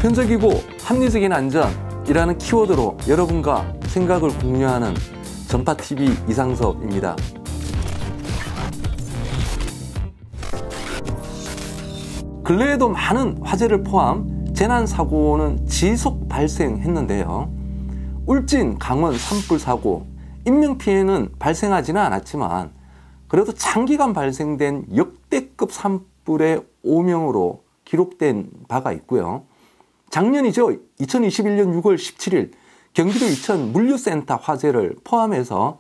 보편적이고 합리적인 안전이라는 키워드로 여러분과 생각을 공유하는 전파TV 이상섭입니다. 근래에도 많은 화재를 포함 재난사고는 지속 발생했는데요. 울진, 강원 산불 사고, 인명피해는 발생하지는 않았지만 그래도 장기간 발생된 역대급 산불의 오명으로 기록된 바가 있고요. 작년이죠. 2021년 6월 17일 경기도 이천 물류센터 화재를 포함해서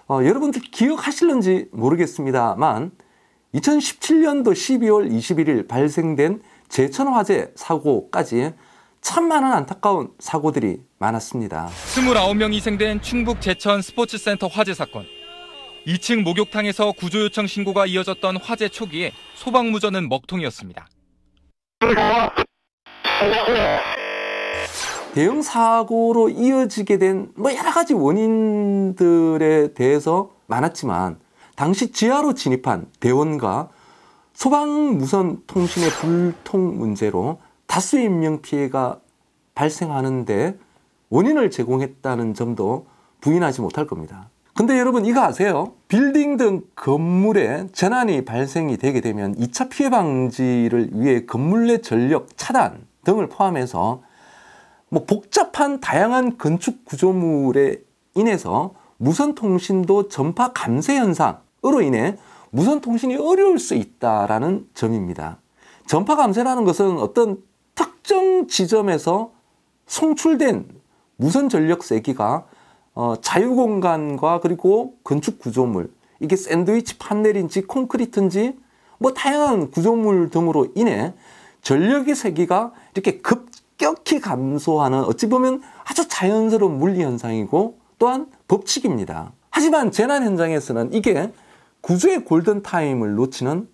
여러분들 기억하실는지 모르겠습니다만 2017년도 12월 21일 발생된 제천 화재 사고까지 참 많은 안타까운 사고들이 많았습니다. 29명이 희생된 충북 제천 스포츠센터 화재 사건. 2층 목욕탕에서 구조 요청 신고가 이어졌던 화재 초기에 소방무전은 먹통이었습니다. 대형 사고로 이어지게 된 여러 가지 원인들에 대해서 많았지만 당시 지하로 진입한 대원과 소방무선 통신의 불통 문제로 다수의 인명피해가 발생하는데 원인을 제공했다는 점도 부인하지 못할 겁니다. 근데 여러분 이거 아세요? 빌딩 등 건물에 재난이 발생이 되게 되면 2차 피해 방지를 위해 건물 내 전력 차단 등을 포함해서 복잡한 다양한 건축 구조물에 인해서 무선통신도 전파 감쇄 현상으로 인해 무선통신이 어려울 수 있다는 점입니다. 전파 감쇄라는 것은 어떤 특정 지점에서 송출된 무선 전력 세기가 자유공간과 그리고 건축 구조물, 이게 샌드위치 판넬인지 콘크리트인지 다양한 구조물 등으로 인해 전력의 세기가 이렇게 급격히 감소하는 어찌 보면 아주 자연스러운 물리 현상이고 또한 법칙입니다. 하지만 재난 현장에서는 이게 구조의 골든타임을 놓치는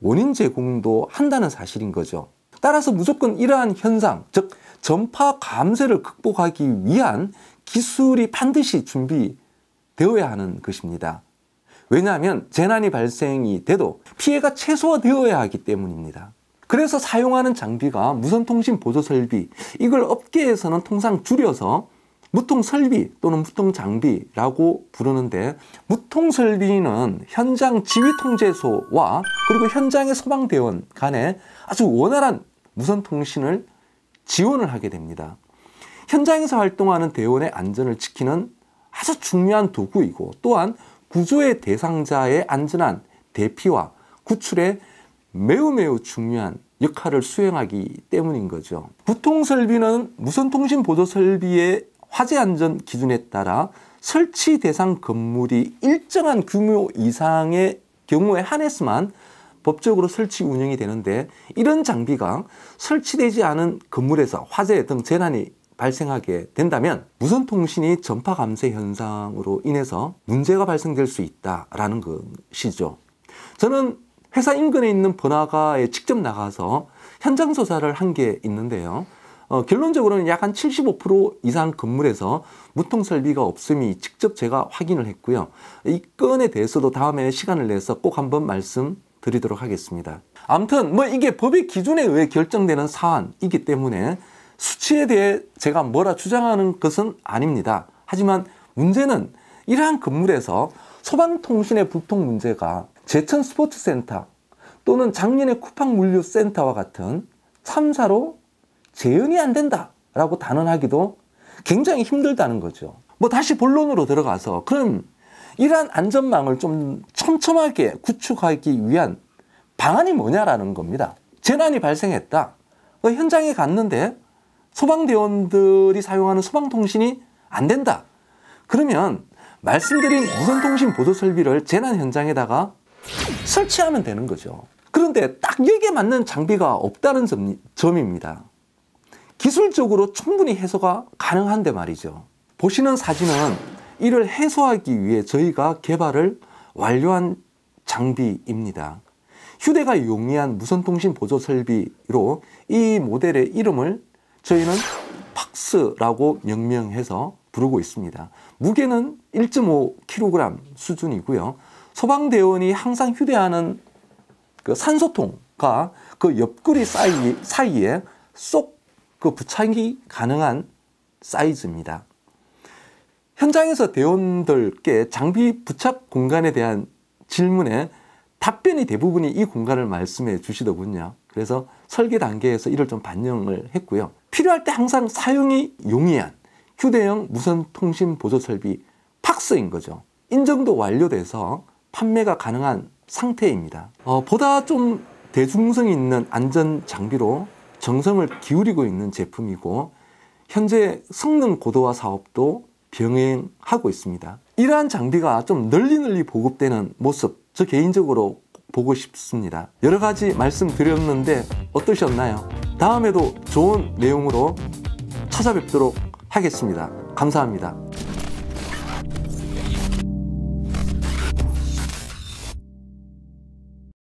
원인 제공도 한다는 사실인 거죠. 따라서 무조건 이러한 현상, 즉 전파 감쇄를 극복하기 위한 기술이 반드시 준비되어야 하는 것입니다. 왜냐하면 재난이 발생이 돼도 피해가 최소화되어야 하기 때문입니다. 그래서 사용하는 장비가 무선통신 보조설비, 이걸 업계에서는 통상 줄여서 무통설비 또는 무통장비라고 부르는데, 무통설비는 현장 지휘통제소와 그리고 현장의 소방대원 간에 아주 원활한 무선통신을 지원을 하게 됩니다. 현장에서 활동하는 대원의 안전을 지키는 아주 중요한 도구이고, 또한 구조의 대상자의 안전한 대피와 구출에 매우 중요한 역할을 수행하기 때문인 거죠. 무통설비는 무선통신 보조설비의 화재안전 기준에 따라 설치 대상 건물이 일정한 규모 이상의 경우에 한해서만 법적으로 설치 운영이 되는데, 이런 장비가 설치되지 않은 건물에서 화재 등 재난이 발생하게 된다면 무선통신이 전파 감쇄 현상으로 인해서 문제가 발생될 수 있다라는 것이죠. 저는 회사 인근에 있는 번화가에 직접 나가서 현장 조사를 한 게 있는데요. 결론적으로는 약 한 75% 이상 건물에서 무통설비가 없음이 직접 제가 확인을 했고요. 이 건에 대해서도 다음에 시간을 내서 꼭 한번 말씀드리도록 하겠습니다. 아무튼 이게 법의 기준에 의해 결정되는 사안이기 때문에 수치에 대해 제가 뭐라 주장하는 것은 아닙니다. 하지만 문제는 이러한 건물에서 소방통신의 불통 문제가 제천 스포츠센터 또는 작년의 쿠팡 물류센터와 같은 참사로 재현이 안 된다라고 단언하기도 굉장히 힘들다는 거죠. 다시 본론으로 들어가서 그럼 이러한 안전망을 좀 촘촘하게 구축하기 위한 방안이 뭐냐라는 겁니다. 재난이 발생했다. 현장에 갔는데 소방대원들이 사용하는 소방통신이 안 된다. 그러면 말씀드린 무선통신 보조설비를 재난 현장에다가 설치하면 되는 거죠. 그런데 딱 여기에 맞는 장비가 없다는 점입니다. 기술적으로 충분히 해소가 가능한데 말이죠. 보시는 사진은 이를 해소하기 위해 저희가 개발을 완료한 장비입니다. 휴대가 용이한 무선통신 보조설비로 이 모델의 이름을 저희는 팍스라고 명명해서 부르고 있습니다. 무게는 1.5kg 수준이고요. 소방대원이 항상 휴대하는 그 산소통과 그 옆구리 사이에 쏙 그 부착이 가능한 사이즈입니다. 현장에서 대원들께 장비 부착 공간에 대한 질문에 답변이 대부분이 이 공간을 말씀해 주시더군요. 그래서 설계 단계에서 이를 좀 반영을 했고요. 필요할 때 항상 사용이 용이한 휴대용 무선 통신 보조 설비 팍스인 거죠. 인증도 완료돼서 판매가 가능한 상태입니다. 보다 좀 대중성 있는 안전 장비로 정성을 기울이고 있는 제품이고 현재 성능 고도화 사업도 병행하고 있습니다. 이러한 장비가 좀 널리 보급되는 모습, 저 개인적으로 보고 싶습니다. 여러 가지 말씀드렸는데 어떠셨나요? 다음에도 좋은 내용으로 찾아뵙도록 하겠습니다. 감사합니다.